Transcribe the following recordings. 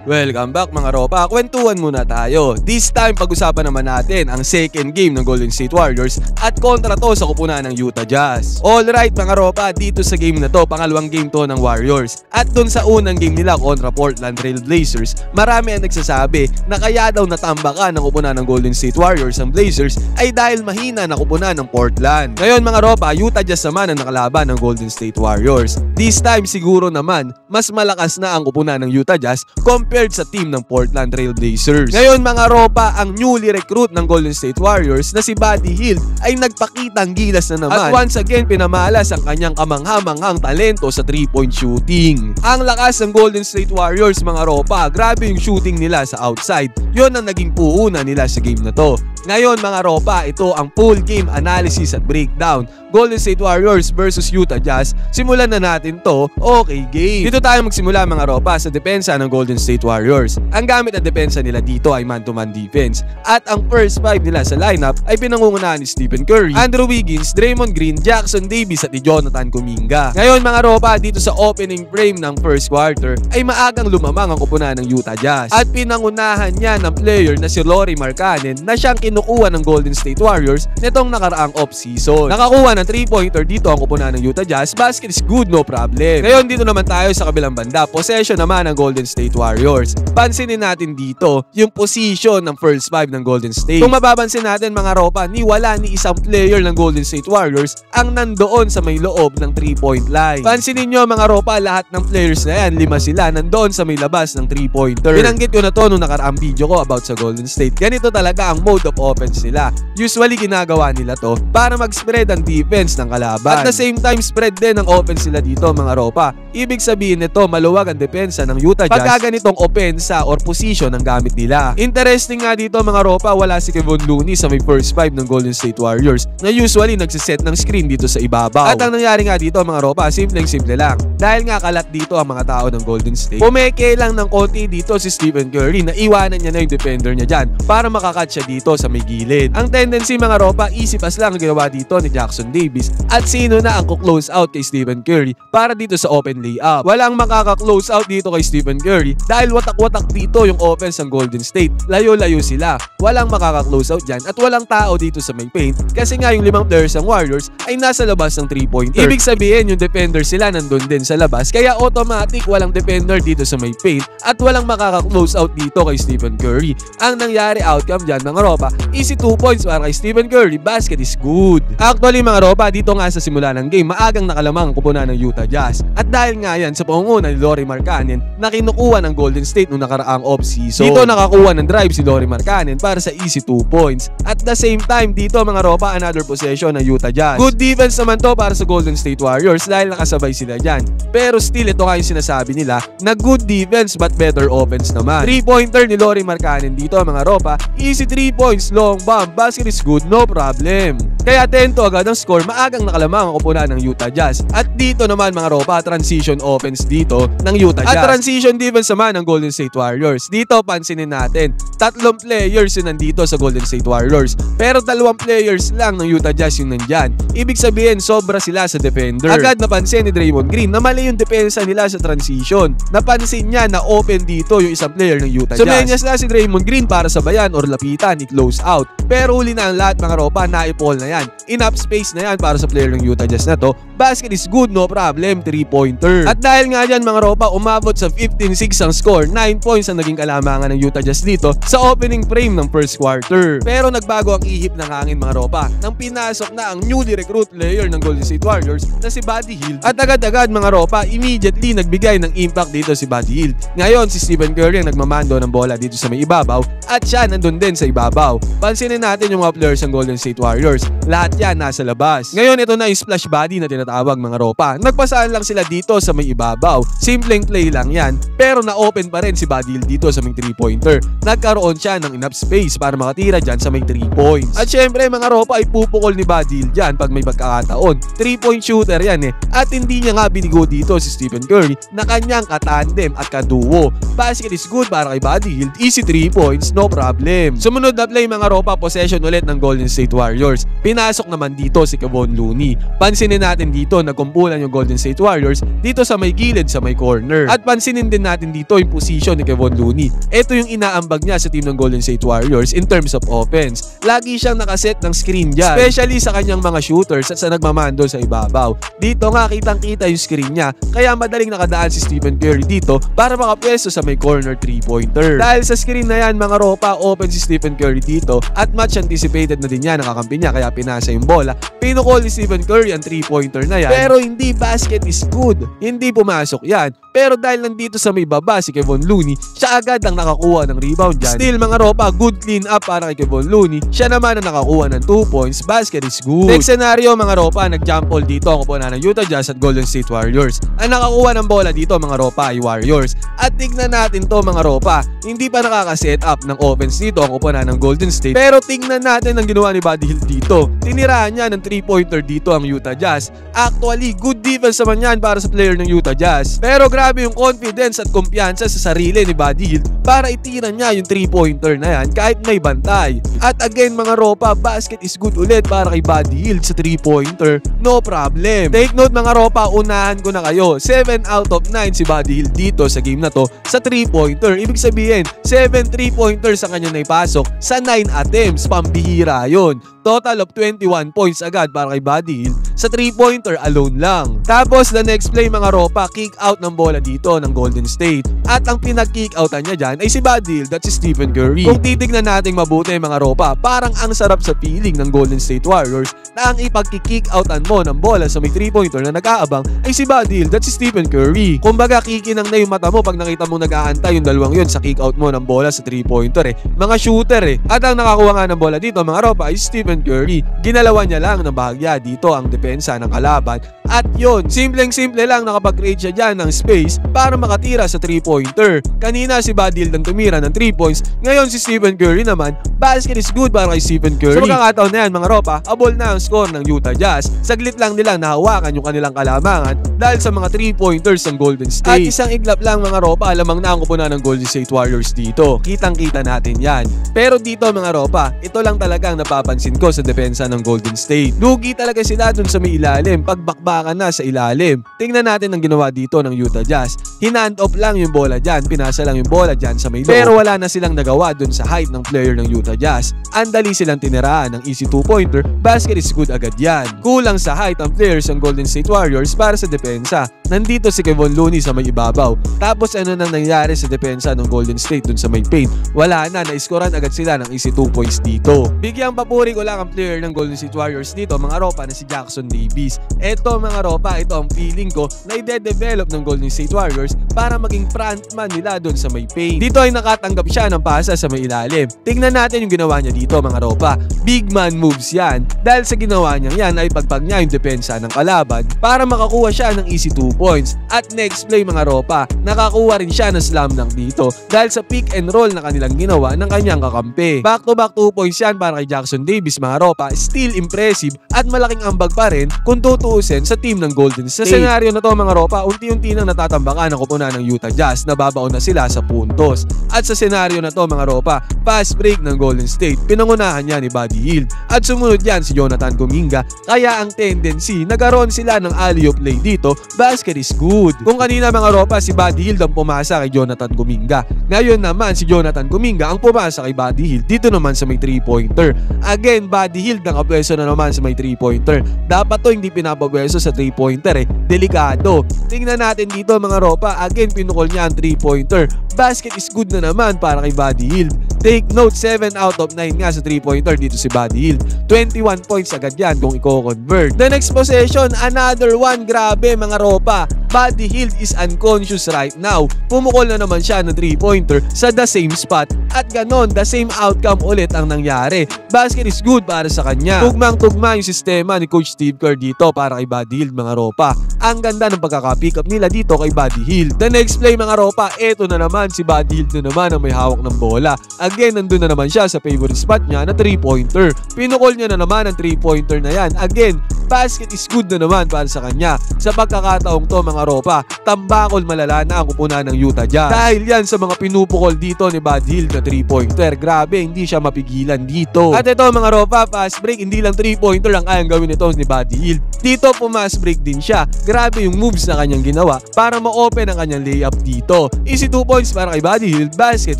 Welcome back mga ropa, kwentuhan muna tayo. This time pag-usapan naman natin ang second game ng Golden State Warriors at kontra to sa kupunan ng Utah Jazz. Alright mga ropa, dito sa game na to, pangalawang game to ng Warriors. At dun sa unang game nila kontra Portland Trail Blazers, marami ang nagsasabi na kaya daw natambakan ng kupunan ng Golden State Warriors ang Blazers ay dahil mahina na kupunan ng Portland. Ngayon mga ropa, Utah Jazz naman ang nakalaban ng Golden State Warriors. This time siguro naman, mas malakas na ang kupunan ng Utah Jazz compared sa team ng Portland Trail Blazers. Ngayon mga ropa, ang newly recruit ng Golden State Warriors na si Buddy Hield ay nagpakitang gilas na naman at once again pinamalas ang kanyang kamanghamanghang talento sa 3-point shooting. Ang lakas ng Golden State Warriors mga ropa, grabe yung shooting nila sa outside. Yon ang naging puhunan nila sa game na to. Ngayon mga ropa, ito ang full game analysis at breakdown. Golden State Warriors versus Utah Jazz. Simulan na natin to, okay game. Dito tayo magsimula mga ropa sa depensa ng Golden State Warriors. Ang gamit na depensa nila dito ay man-to-man defense. At ang first five nila sa lineup ay pinangungunahan ni Stephen Curry, Andrew Wiggins, Draymond Green, Jackson Davis at ni Jonathan Kuminga. Ngayon mga ropa, dito sa opening frame ng first quarter ay maagang lumamang ang kupunan ng Utah Jazz. At pinangunahan niya ng player na si Lauri Markkanen na siyang kinukuha ng Golden State Warriors nitong nakaraang off-season. Nakakuha ng 3-pointer dito ang kupunan ng Utah Jazz. Basket is good, no problem. Ngayon dito naman tayo sa kabilang banda. Possession naman ng Golden State Warriors. Pansinin natin dito yung position ng first five ng Golden State. Kung mababansin natin mga ropa, wala ni isang player ng Golden State Warriors ang nandoon sa may loob ng 3-point line. Pansinin nyo mga ropa, lahat ng players na yan, 5 sila, nandoon sa may labas ng 3-pointer. Binanggit ko na to nung nakaraang video ko about sa Golden State. Ganito talaga ang mode of offense nila. Usually ginagawa nila to para mag-spread ang defense ng kalaban. At the same time, spread din ang offense nila dito mga ropa. Ibig sabihin nito, maluwag ang depensa ng Utah Jazz pagka ganitong opensa or position ang gamit nila. Interesting nga dito mga ropa, wala si Kevon Looney sa may first five ng Golden State Warriors na usually nagsiset ng screen dito sa ibabaw. At ang nangyari nga dito mga ropa, simpleng-simple lang. Dahil nga kalat dito ang mga tao ng Golden State, pumeke lang ng konti dito si Stephen Curry na iwanan niya na yung defender niya dyan para makakat siya dito sa may gilid. Ang tendency mga ropa, easy pass lang ang ginawa dito ni Jackson Davis at sino na ang close out kay Stephen Curry para dito sa open layup. Walang makaka-close out dito kay Stephen Curry dahil watak-watak dito yung offense ng Golden State. Layo-layo sila. Walang makaka-close out dyan at walang tao dito sa may paint kasi nga yung 5 players ng Warriors ay nasa labas ng 3-pointer. Ibig sabihin yung defender sila nandun din sa labas kaya automatic walang defender dito sa may paint at walang makaka-close out dito kay Stephen Curry. Ang nangyari outcome dyan mga ropa, easy 2 points para kay Stephen Curry. Basket is good. Actually mga ropa, dito nga sa simula ng game, maagang nakalamang ang kupunan ng Utah Jazz. At dahil nga yan sa pangunguna ni Lauri Markkanen na kinukuha ng Golden State nung nakaraang off-season. Dito nakakuha ng drive si Lauri Markkanen para sa easy 2 points. At the same time, dito mga ropa, another possession ng Utah Jazz. Good defense naman to para sa Golden State Warriors dahil nakasabay sila dyan. Pero still, ito nga yung sinasabi nila na good defense but better offense naman. 3-pointer ni Lauri Markkanen dito mga ropa, easy 3 points, long bomb, basket is good, no problem. Kaya 10 agad ang score, maagang nakalamang ang kupunan ng Utah Jazz. At dito naman mga ropa, transition offense dito ng Utah Jazz. At transition defense naman ng Golden State Warriors. Dito pansinin natin, 3 players yung nandito sa Golden State Warriors. Pero 2 players lang ng Utah Jazz yung nandyan. Ibig sabihin, sobra sila sa defender. Agad napansin ni Draymond Green na mali yung depensa nila sa transition. Napansin niya na open dito yung isang player ng Utah Jazz. Sumenyas na si Draymond Green para sabayan or lapitan, i-close out. Pero huli na ang lahat mga ropa, naipol na yan. Enough space na yan para sa player ng Utah Jazz na to. Basket is good, no problem, 3-pointer. At dahil nga dyan mga ropa, umabot sa 15-6 ang score. 9 points ang naging kalamangan ng Utah Jazz dito sa opening frame ng first quarter. Pero nagbago ang ihip ng hangin mga ropa nang pinasok na ang newly recruit player ng Golden State Warriors na si Buddy Hield. At agad-agad mga ropa, immediately nagbigay ng impact dito si Buddy Hield. Ngayon si Stephen Curry ang nagmamando ng bola dito sa may ibabaw at siya nandun din sa ibabaw. Pansinin natin yung mga players ng Golden State Warriors. Lahat yan nasa labas. Ngayon ito na yung splash body na tinatawag mga ropa. Nagpasaan lang sila dito sa may ibabaw. Simpleng play lang yan. Pero na-open pa rin si Buddy Hield dito sa may 3-pointer. Nagkaroon siya ng enough space para makatira dyan sa may 3 points. At syempre mga ropa ay pupukol ni Buddy Hield dyan pag may pagkakataon. 3-point shooter yan eh. At hindi niya nga binigo dito si Stephen Curry na kanyang katandem at kaduo. Basket is good para kay Buddy Hield. Easy 3 points, no problem. Sumunod na play mga ropa, possession ulit ng Golden State Warriors. pinasok naman dito si Kevon Looney. Pansinin natin dito na kumpulan yung Golden State Warriors dito sa may gilid sa may corner. At pansinin din natin dito yung position ni Kevon Looney. Ito yung inaambag niya sa team ng Golden State Warriors in terms of offense. Lagi siyang nakaset ng screen dyan, especially sa kanyang mga shooters at sa nagmamando sa ibabaw. Dito nga kitang-kita yung screen niya, kaya madaling nakadaan si Stephen Curry dito para makapwesto sa may corner 3-pointer. Dahil sa screen na yan mga ropa, open si Stephen Curry dito at much anticipated na din niya nakakampi niya kaya pinasa yung bola. Pinukol ni Stephen Curry ang 3-pointer na yan, pero hindi basket is good. Hindi pumasok yan. Pero dahil nandito sa may baba si Kevon Looney, siya agad ang nakakuha ng rebound dyan. Still mga ropa, good clean up para kay Kevon Looney. Siya naman ang nakakuha ng 2 points. Basket is good. Next scenario mga ropa, nag-jump ball dito ang kupunan ng Utah Jazz at Golden State Warriors. Ang nakakuha ng bola dito mga ropa ay Warriors. At tignan natin to mga ropa, hindi pa nakaka-set up ng offense dito ang kupunan ng Golden State. Pero tingnan natin ang ginawa ni Buddy Hield dito. Tinirahan niya ng 3-pointer dito ang Utah Jazz. Actually, good defense naman yan para sa player ng Utah Jazz. Pero grabe yung confidence at kumpiyansa sa sarili ni Buddy Hield para itira niya yung 3-pointer na yan kahit may bantay. At again mga ropa, basket is good ulit para kay Buddy Hield sa 3-pointer. No problem. Take note mga ropa, unahan ko na kayo. 7 out of 9 si Buddy Hield dito sa game na to sa 3-pointer. Ibig sabihin, 7 3-pointers ang kanya naipasok sa 9 attempts. Pambihira yun. Total of 21 points agad para kay Buddy Hield sa 3-pointer alone lang. Tapos the next play mga ropa, kick out ng bola dito ng Golden State. At ang pinag-kick outan niya dyan ay si Buddy Hield at si Stephen Curry. Kung titignan natin mabuti mga ropa, parang ang sarap sa feeling ng Golden State Warriors na ang ipag-kick outan mo ng bola sa may 3-pointer na nag-aabang ay si Buddy Hield at si Stephen Curry. Kumbaga kikinang na yung mata mo pag nakita mo nag-aantay yung dalawang yun sa kick out mo ng bola sa 3-pointer mga shooter At ang nakakuha nga ng bola dito mga ropa ay Stephen Curry. Ginalawan niya lang ng bahagya dito ang depensa ng kalaban. At yun, simpleng-simple lang nakapag-create siya dyan ng space para makatira sa 3-pointer. Kanina si Buddy Hield ang tumira ng 3 points. Ngayon si Stephen Curry naman, basket is good para kay Stephen Curry. Sa pagkakataon na yan mga ropa, abol na ang score ng Utah Jazz. Saglit lang nilang nahawakan yung kanilang kalamangan dahil sa mga 3-pointers ng Golden State. At isang iglap lang mga ropa, alamang na ang kupunan ng Golden State Warriors dito. Kitang-kita natin yan. Pero dito mga ropa, ito lang talagang napapansin ko sa depensa ng Golden State. Lugi talaga sila dun sa may ilalim, pagbakbakan na sa ilalim. Tingnan natin ang ginawa dito ng Utah Jazz. Hinand off lang yung bola dyan, pinasa lang yung bola dyan sa may loob. Pero wala na silang nagawa dun sa height ng player ng Utah Jazz. Andali silang tiniraan ng easy 2-pointer, basket is good agad yan. Kulang sa height ang players ng Golden State Warriors para sa depensa. Nandito si Kevon Looney sa may ibabaw. Tapos ano nang nangyari sa depensa ng Golden State dun sa may paint? Wala na, naiskoran agad sila ng easy 2 points dito. Bigyang papuri ko lang ang player ng Golden State Warriors dito mga ropa na si Jackson Davis. Eto mga ropa, ito ang feeling ko na i-develop ng Golden State Warriors para maging frontman nila dun sa may paint. Dito ay nakatanggap siya ng pasa sa may ilalim. Tingnan natin yung ginawa niya dito mga ropa. Big man moves yan. Dahil sa ginawa niya yan ay pagpag niya yung depensa ng kalaban para makakuha siya ng easy 2 points. At next play mga ropa, nakakuha rin siya ng slam dunk dito dahil sa pick and roll na kanilang ginawa ng kanyang kakampi. Back to back 2 points yan para kay Jackson Davis mga ropa. Still impressive at malaking ambag pa rin kung tutuusin sa team ng Golden State. Sa senaryo na to mga ropa, unti-unti nang natatambakan ang kupunan ng Utah Jazz, nababaon na sila sa puntos. At sa senaryo na to mga ropa, fast break ng Golden State, pinangunahan niya ni Buddy Hield. At sumunod yan si Jonathan Kuminga, kaya ang tendency, nagaroon sila ng alley-oop play dito, basket is good. Kung kanina mga ropa, si Buddy Hield ang pumasa kay Jonathan Kuminga. Ngayon naman si Jonathan Kuminga ang pumasa kay Buddy Hield dito naman sa may 3-pointer. Again, Buddy Hield ang kapwesto na naman sa may 3-pointer. Dapat to hindi pinapapwesto sa 3-pointer delikado. Tingnan natin dito mga ropa, again pinukol niya ang 3-pointer. Basket is good na naman para kay Buddy Hield. Take note, 7 out of 9 nga sa 3-pointer dito si Buddy Hield. 21 points agad yan kung i-convert. The next possession, another one. Grabe mga ropa, Buddy Hield is unconscious right now. Pumukol na naman siya ng 3-pointer sa the same spot at ganon, the same outcome ulit ang nangyari. Basket is good para sa kanya. Tugmang-tugma yung sistema ni Coach Steve Kerr dito para kay Buddy Hield mga ropa. Ang ganda ng pagkaka-pick up nila dito kay Buddy Hield. The next play mga ropa, eto na naman si Buddy Hield na naman ang may hawak ng bola. Again, nandun na naman siya sa favorite spot niya na 3-pointer. Pinukol niya na naman ang 3-pointer na yan. Again, basket is good na naman para sa kanya. Sa pagkakataong to mga ropa, tambakol malala na ang kupunan ng Utah Jazz. Dahil yan sa mga pinupukol dito ni Buddy Hield na 3-pointer. Grabe, hindi siya mapigilan dito. At ito mga ropa, fast break, hindi lang 3-pointer ang kayang gawin ito ni Buddy Hield. Dito pumas break din siya. Grabe yung moves na kanyang ginawa para ma-open ang kanyang layup dito. Easy 2 points para kay Buddy Hield, basket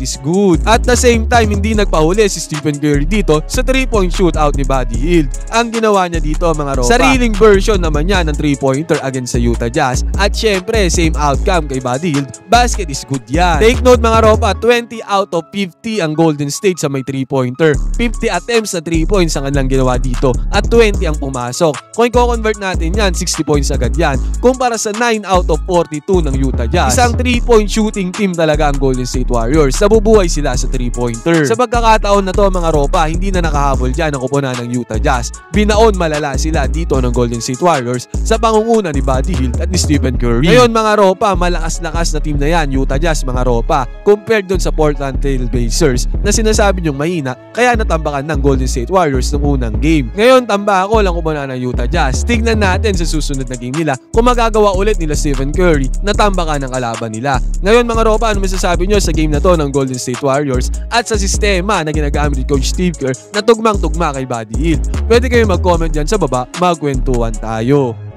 is good. At the same time, hindi nagpahuli si Stephen Curry dito sa 3-point shootout ni Buddy Hield. Ang ginawa niya dito mga ropa, sariling version naman niya ng 3-pointer against sa Utah Jazz. At syempre, same outcome kay Buddy Hield, basket is good yan. Take note mga ropa, 20 out of 50 ang Golden State sa may 3-pointer. 50 attempts na 3 points ang kanilang ginawa dito at 20 ang pumasok. Kung i-convert natin yan, 60 points agad yan. Kumpara sa 9 out of 42 ng Utah Jazz. Isang 3-point shooting team talaga ang Golden State Warriors. Nabubuhay sila sa 3-pointer. Sa pagkakataon na to mga ropa, hindi na nakahabol dyan ang kupunan ng Utah Jazz. Binaon malala sila dito ng Golden State Warriors sa pangunguna ni Buddy Hield at ni Stephen Curry. Ngayon mga ropa, malakas-lakas na team na yan, Utah Jazz mga ropa, compared dun sa Portland Trail Blazers na sinasabi nyong mahina, kaya natambakan ng Golden State Warriors ng unang game. Ngayon tambako lang kupunan ng Utah Jazz. Tignan natin sa susunod na game nila kung magagawa ulit nila Stephen Curry na tambakan ng kalaban nila. Ngayon mga ropa, ano masasabi nyo sa game na to ng Golden State Warriors at sa sistema na ginagamit ni Coach Steve Kerr na tugmang-tugma kay Buddy Hield? Pwede kayo mag-comment dyan sa baba, magkwentuhan tayo.